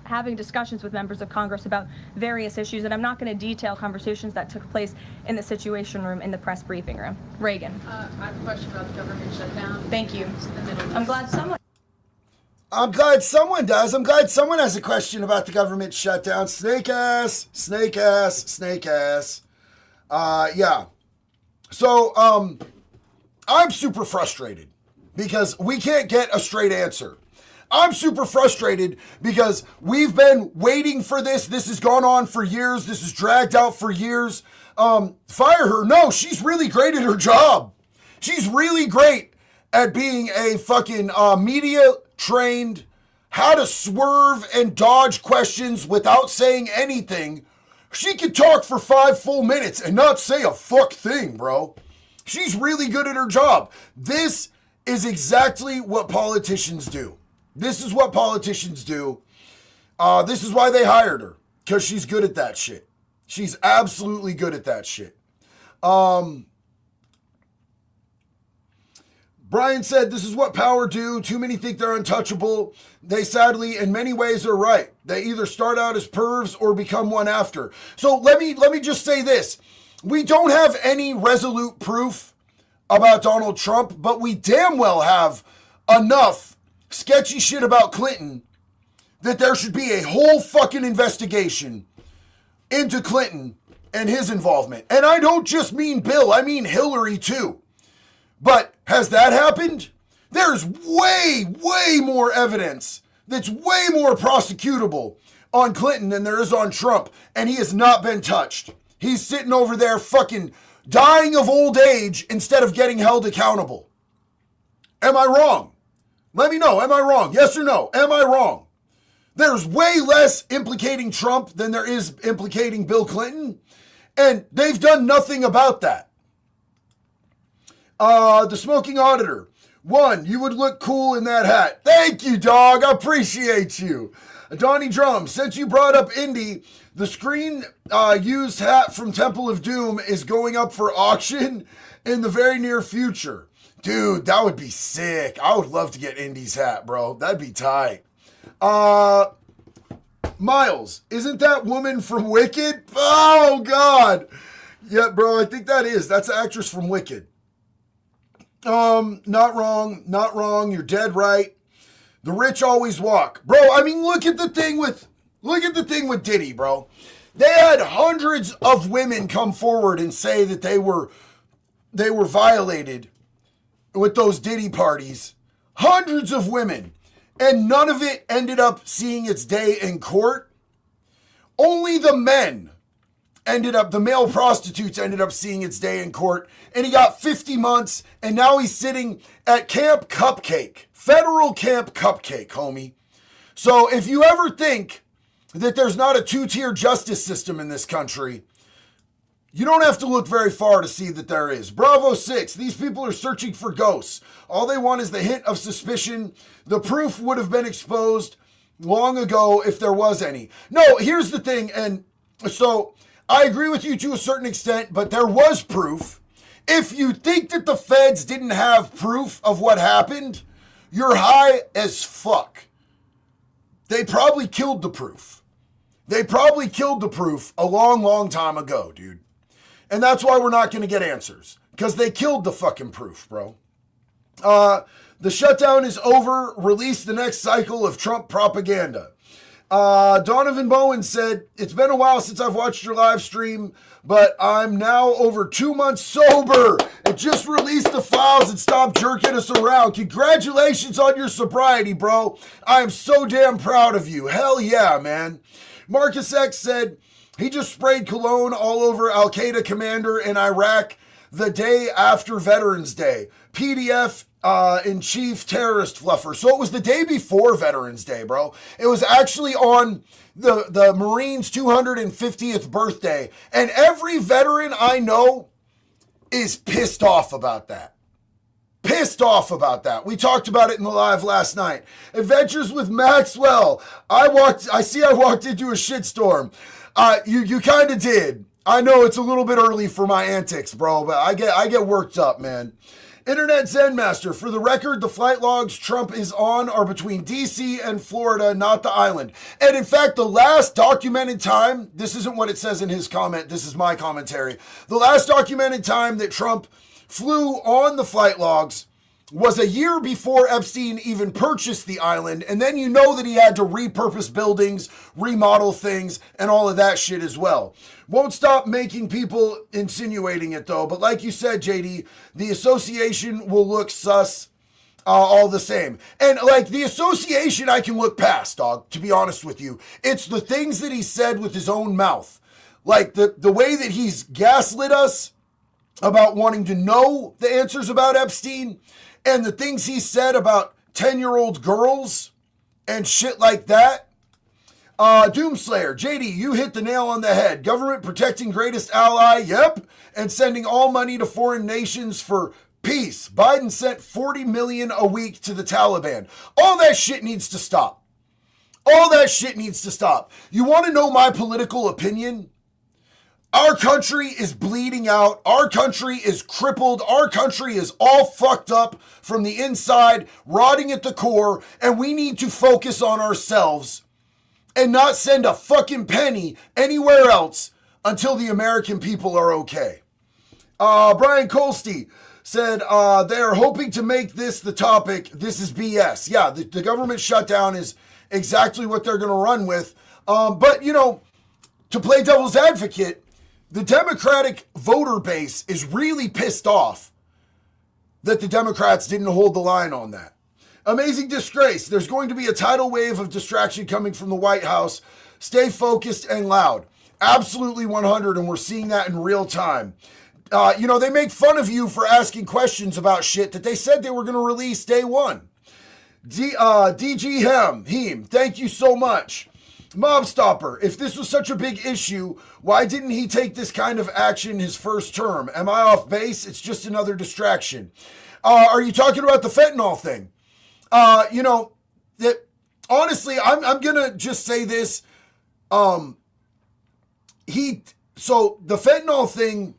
with members of Congress about various issues. And I'm not going to detail conversations that took place in the Situation Room in the press briefing room. Reagan. I have a question about the government shutdown. Thank you. I'm glad someone does. I'm glad someone has a question about the government shutdown. Snake ass. Yeah. So, I'm super frustrated because we can't get a straight answer. I'm super frustrated because we've been waiting for this. This has gone on for years. This has dragged out for years. Fire her. No, she's really great at her job. She's really great at being a fucking media trained, how to swerve and dodge questions without saying anything. She could talk for 5 full minutes and not say a fuck thing, bro. She's really good at her job. This is exactly what politicians do. This is what politicians do. This is why they hired her, because she's good at that shit. She's absolutely good at that shit. Brian said, this is what power do. Too many think they're untouchable. They sadly, in many ways, are right. They either start out as pervs or become one after. So let me just say this. We don't have any resolute proof about Donald Trump, but we damn well have enough sketchy shit about Clinton that there should be a whole fucking investigation into Clinton and his involvement. And I don't just mean Bill, I mean Hillary too. But has that happened? There's way more evidence that's way more prosecutable on Clinton than there is on Trump, and he has not been touched. He's sitting over there fucking dying of old age instead of getting held accountable. Am I wrong? Let me know. Am I wrong? Yes or no? Am I wrong? There's way less implicating Trump than there is implicating Bill Clinton, and they've done nothing about that. The Smoking Auditor. 1, you would look cool in that hat. Thank you, dog. I appreciate you. Donnie Drum, since you brought up Indy, the screen used hat from Temple of Doom is going up for auction in the very near future. Dude, that would be sick. I would love to get Indy's hat, bro. That'd be tight. Miles, isn't that woman from Wicked? Oh, God. Yeah, bro, I think that is. That's the actress from Wicked. Not wrong. You're dead right. The rich always walk. Bro, I mean, look at the thing with Diddy, bro. They had hundreds of women come forward and say that they were violated with those Diddy parties. Hundreds of women. And none of it ended up seeing its day in court. Only the male prostitutes ended up seeing its day in court. And he got 50 months, and now he's sitting at Camp Cupcake. Federal Camp Cupcake, homie. So if you ever think that there's not a two-tier justice system in this country, you don't have to look very far to see that there is. Bravo 6, these people are searching for ghosts. All they want is the hint of suspicion. The proof would have been exposed long ago if there was any. No, here's the thing, and so I agree with you to a certain extent, but there was proof. If you think that the feds didn't have proof of what happened, you're high as fuck. They probably killed the proof. They probably killed the proof a long, long time ago, dude. And that's why we're not going to get answers. Because they killed the fucking proof, bro. The shutdown is over. Release the next cycle of Trump propaganda. Donovan Bowen said, it's been a while since I've watched your live stream, but I'm now over 2 months sober and just released the files and stopped jerking us around. Congratulations on your sobriety, bro. I am so damn proud of you. Hell yeah, man. Marcus X said he just sprayed cologne all over Al-Qaeda commander in Iraq the day after Veterans Day. PDF in chief terrorist fluffer. So it was the day before Veterans Day, bro. It was actually on the Marines' 250th birthday. And every veteran I know is pissed off about that. Pissed off about that. We talked about it in the live last night. Adventures with Maxwell. I walked into a shitstorm. You kind of did. I know it's a little bit early for my antics, bro, but I get worked up, man. Internet Zen Master, for the record, the flight logs Trump is on are between DC and Florida, not the island. And in fact, the last documented time, this isn't what it says in his comment, this is my commentary. The last documented time that Trump flew on the flight logs was a year before Epstein even purchased the island. And then you know that he had to repurpose buildings, remodel things, and all of that shit as well. Won't stop making people insinuating it though. But like you said, JD, the association will look sus all the same. And like the association I can look past, dog, to be honest with you. It's the things that he said with his own mouth. Like the way that he's gaslit us about wanting to know the answers about Epstein, and the things he said about 10-year-old girls and shit like that. Doomslayer, JD, you hit the nail on the head. Government protecting greatest ally, yep, and sending all money to foreign nations for peace. Biden sent $40 million a week to the Taliban. All that shit needs to stop. All that shit needs to stop. You want to know my political opinion? Our country is bleeding out. Our country is crippled. Our country is all fucked up from the inside, rotting at the core, and we need to focus on ourselves and not send a fucking penny anywhere else until the American people are okay. Brian Colsty said they are hoping to make this the topic. This is BS. Yeah, the government shutdown is exactly what they're going to run with. But, you know, to play devil's advocate, the Democratic voter base is really pissed off that the Democrats didn't hold the line on that. Amazing disgrace. There's going to be a tidal wave of distraction coming from the White House. Stay focused and loud. Absolutely 100, and we're seeing that in real time. They make fun of you for asking questions about shit that they said they were going to release day one. DG Heem, thank you so much. Mobstopper, if this was such a big issue, why didn't he take this kind of action his first term? Am I off base? It's just another distraction. Are you talking about the fentanyl thing? That honestly, I'm gonna just say this. So the fentanyl thing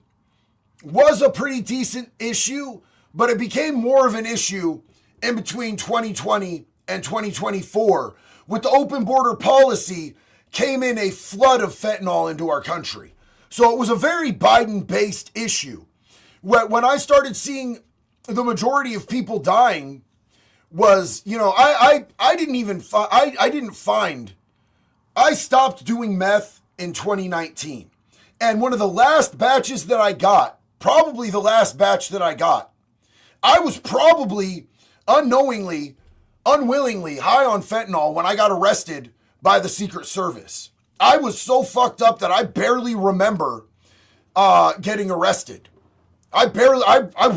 was a pretty decent issue, but it became more of an issue in between 2020 and 2024. With the open border policy, came in a flood of fentanyl into our country. So it was a very Biden-based issue. When I started seeing the majority of people dying was, I stopped doing meth in 2019. And one of the last batches that I got, probably the last batch that I got, I was probably unwillingly high on fentanyl when I got arrested by the Secret Service. I was so fucked up that I barely remember getting arrested. I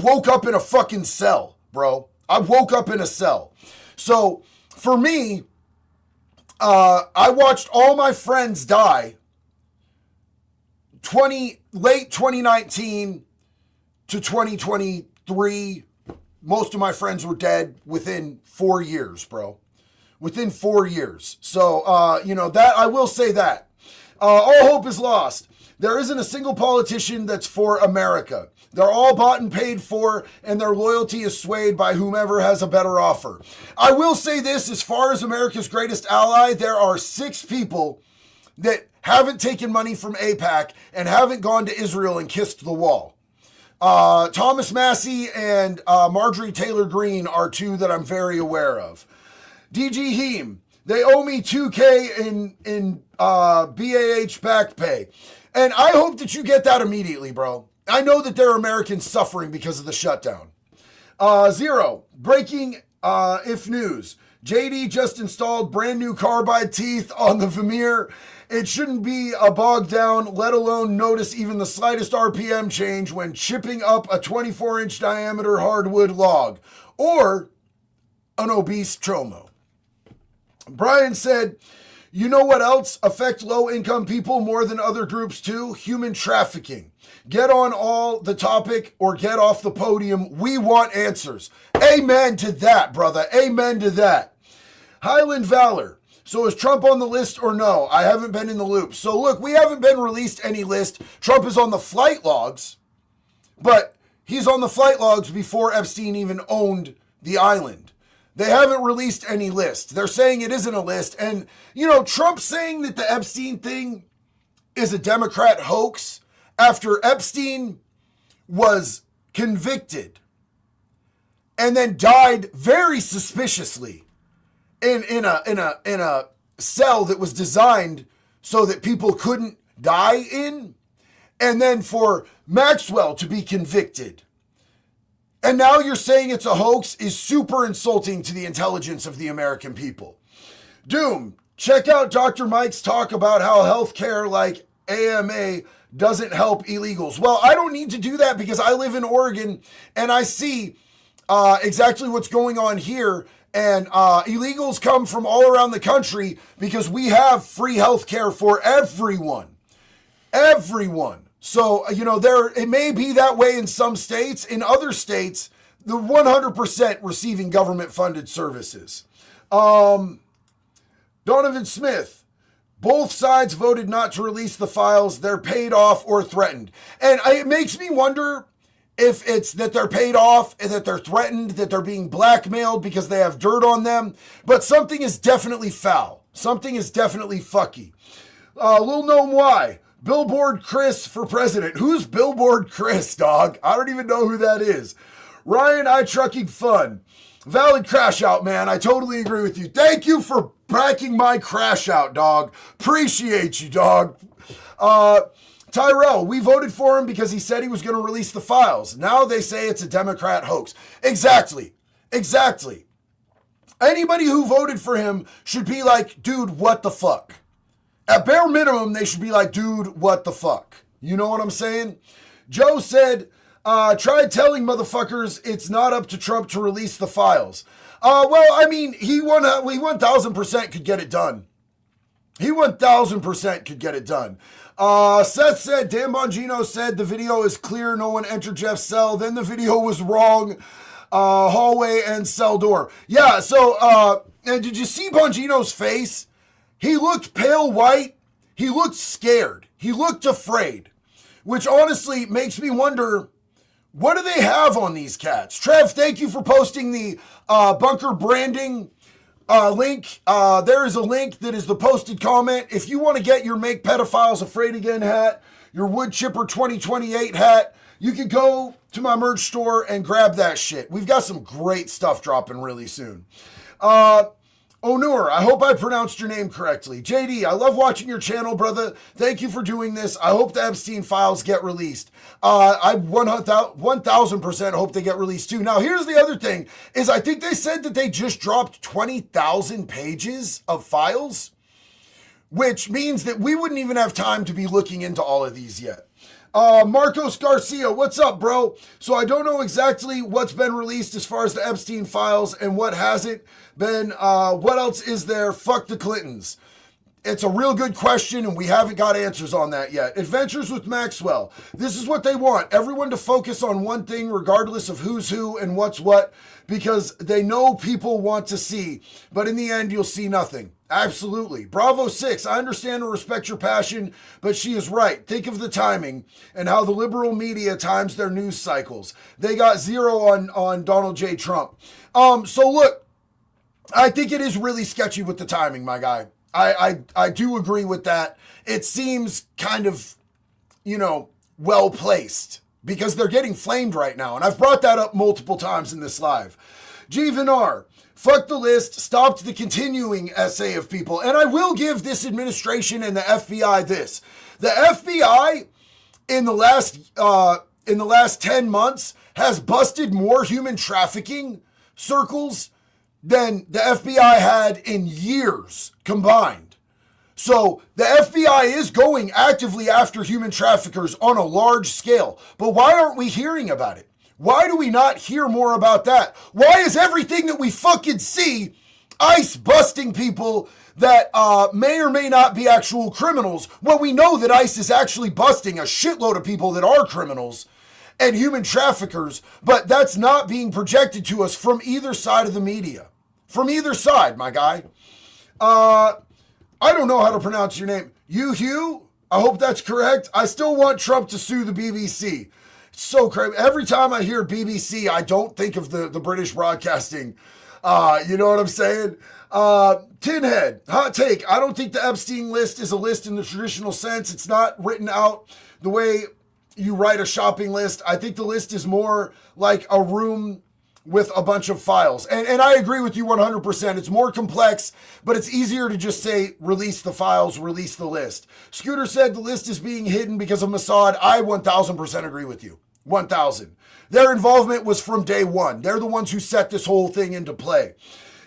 woke up in a fucking cell, bro. I woke up in a cell. So for me, I watched all my friends die late 2019 to 2023. Most of my friends were dead within 4 years, bro. Within 4 years. So, that I will say that. All hope is lost. There isn't a single politician that's for America. They're all bought and paid for, and their loyalty is swayed by whomever has a better offer. I will say this, as far as America's greatest ally, there are 6 people that haven't taken money from AIPAC and haven't gone to Israel and kissed the wall. Thomas Massey and Marjorie Taylor Greene are 2 that I'm very aware of. DG Heem, they owe me $2K in BAH back pay. And I hope that you get that immediately, bro. I know that there are Americans suffering because of the shutdown. Zero, breaking if news. JD just installed brand new carbide teeth on the Vermeer. It shouldn't be a bog down, let alone notice even the slightest RPM change when chipping up a 24-inch diameter hardwood log or an obese chomo. Brian said, you know what else affects low-income people more than other groups too? Human trafficking. Get on all the topic or get off the podium. We want answers. Amen to that, brother. Amen to that. Highland Valor. So is Trump on the list or no? I haven't been in the loop. So look, we haven't been released any list. Trump is on the flight logs, but he's on the flight logs before Epstein even owned the island. They haven't released any list. They're saying it isn't a list. And, Trump saying that the Epstein thing is a Democrat hoax after Epstein was convicted and then died very suspiciously in a cell that was designed so that people couldn't die in, and then for Maxwell to be convicted. And now you're saying it's a hoax is super insulting to the intelligence of the American people. Doom, check out Dr. Mike's talk about how healthcare like AMA doesn't help illegals. Well, I don't need to do that because I live in Oregon and I see exactly what's going on here. And illegals come from all around the country because we have free healthcare for everyone. Everyone. So, it may be that way in some states. In other states, they're 100% receiving government-funded services. Donovan Smith, both sides voted not to release the files. They're paid off or threatened. And it makes me wonder if it's that they're paid off and that they're threatened, that they're being blackmailed because they have dirt on them. But something is definitely foul. Something is definitely fucky. Lil Gnome Y. Billboard Chris for president. Who's Billboard Chris, dog? I don't even know who that is. Ryan, trucking fun. Valid crash out, man. I totally agree with you. Thank you for backing my crash out, dog. Appreciate you, dog. Tyrell, we voted for him because he said he was going to release the files. Now they say it's a Democrat hoax. Exactly. Anybody who voted for him should be like, dude, what the fuck? At bare minimum, they should be like, dude, what the fuck? You know what I'm saying? Joe said, try telling motherfuckers it's not up to Trump to release the files. Well, I mean, he 1,000% could get it done. He 1,000% could get it done. Seth said, Dan Bongino said the video is clear. No one entered Jeff's cell. Then the video was wrong. Hallway and cell door. Yeah, so, and did you see Bongino's face? He looked pale white. He looked scared. He looked afraid, which honestly makes me wonder, what do they have on these cats? Trev, thank you for posting the bunker branding link. There is a link that is the posted comment. If you want to get your Make Pedophiles Afraid Again hat, your Wood Chipper 2028 hat, you can go to my merch store and grab that shit. We've got some great stuff dropping really soon. Onur, I hope I pronounced your name correctly. JD, I love watching your channel, brother. Thank you for doing this. I hope the Epstein files get released. I 1,000% hope they get released too. Now, here's the other thing, is I think they said that they just dropped 20,000 pages of files, which means that we wouldn't even have time to be looking into all of these yet. Marcos Garcia, what's up, bro? So I don't know exactly what's been released as far as the Epstein files and what hasn't been. What else is there? Fuck the Clintons. It's a real good question, and we haven't got answers on that yet. Adventures with Maxwell. This is what they want. Everyone to focus on one thing, regardless of who's who and what's what, because they know people want to see. But in the end, you'll see nothing. Absolutely. Bravo 6, I understand and respect your passion, but she is right. Think of the timing and how the liberal media times their news cycles. They got zero on Donald J. Trump. So look, I think it is really sketchy with the timing, my guy. I do agree with that. It seems kind of, well placed because they're getting flamed right now. And I've brought that up multiple times in this live. G. Vinar, fuck the list, stopped the continuing essay of people. And I will give this administration and the FBI this. The FBI in the last 10 months has busted more human trafficking circles than the FBI had in years combined. So the FBI is going actively after human traffickers on a large scale. But why aren't we hearing about it? Why do we not hear more about that? Why is everything that we fucking see ICE busting people that may or may not be actual criminals when we know that ICE is actually busting a shitload of people that are criminals and human traffickers, but that's not being projected to us from either side of the media. From either side, my guy. I don't know how to pronounce your name. Hugh? I hope that's correct. I still want Trump to sue the BBC. It's so crazy. Every time I hear BBC, I don't think of the British broadcasting. You know what I'm saying? Tinhead, hot take. I don't think the Epstein list is a list in the traditional sense. It's not written out the way you write a shopping list. I think the list is more like a room with a bunch of files. And I agree with you 100%. It's more complex, but it's easier to just say, release the files, release the list. Scooter said the list is being hidden because of Mossad. I 1,000% agree with you. 1,000. Their involvement was from day one. They're the ones who set this whole thing into play.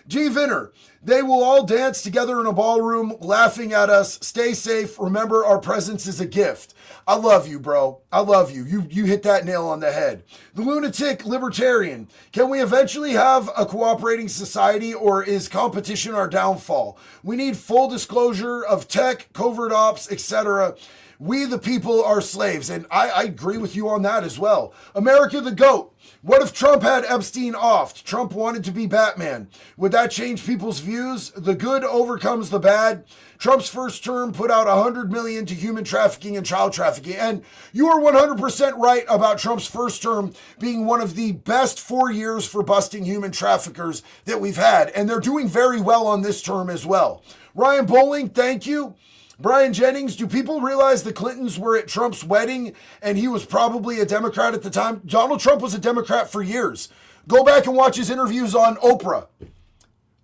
G. Vinner, they will all dance together in a ballroom laughing at us. Stay safe. Remember, our presence is a gift. I love you, bro. I love you. You hit that nail on the head. The lunatic libertarian. Can we eventually have a cooperating society, or is competition our downfall? We need full disclosure of tech, covert ops, etc. We, the people, are slaves. And I agree with you on that as well. America the GOAT. What if Trump had Epstein offed? Trump wanted to be Batman. Would that change people's views? The good overcomes the bad. Trump's first term put out $100 million to human trafficking and child trafficking. And you are 100% right about Trump's first term being one of the best 4 years for busting human traffickers that we've had. And they're doing very well on this term as well. Ryan Bowling, thank you. Brian Jennings, do people realize the Clintons were at Trump's wedding and he was probably a Democrat at the time? Donald Trump was a Democrat for years. Go back and watch his interviews on Oprah.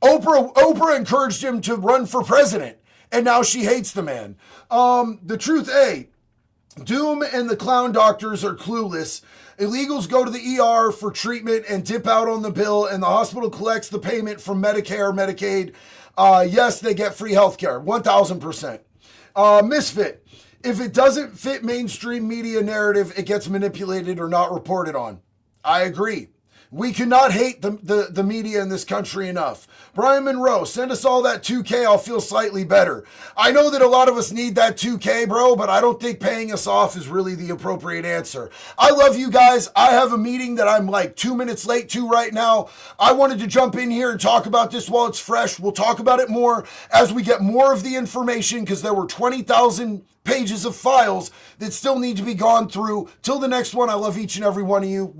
Oprah encouraged him to run for president, and now she hates the man. The truth, Doom and the clown doctors are clueless. Illegals go to the ER for treatment and dip out on the bill, and the hospital collects the payment from Medicare, Medicaid. Yes, they get free health care, 1,000%. Misfit, If it doesn't fit mainstream media narrative, it gets manipulated or not reported on. I agree. We cannot hate the media in this country enough. Brian Monroe, send us all that 2K. I'll feel slightly better. I know that a lot of us need that 2K, bro, but I don't think paying us off is really the appropriate answer. I love you guys. I have a meeting that I'm like 2 minutes late to right now. I wanted to jump in here and talk about this while it's fresh. We'll talk about it more as we get more of the information, because there were 20,000 pages of files that still need to be gone through. Till the next one, I love each and every one of you.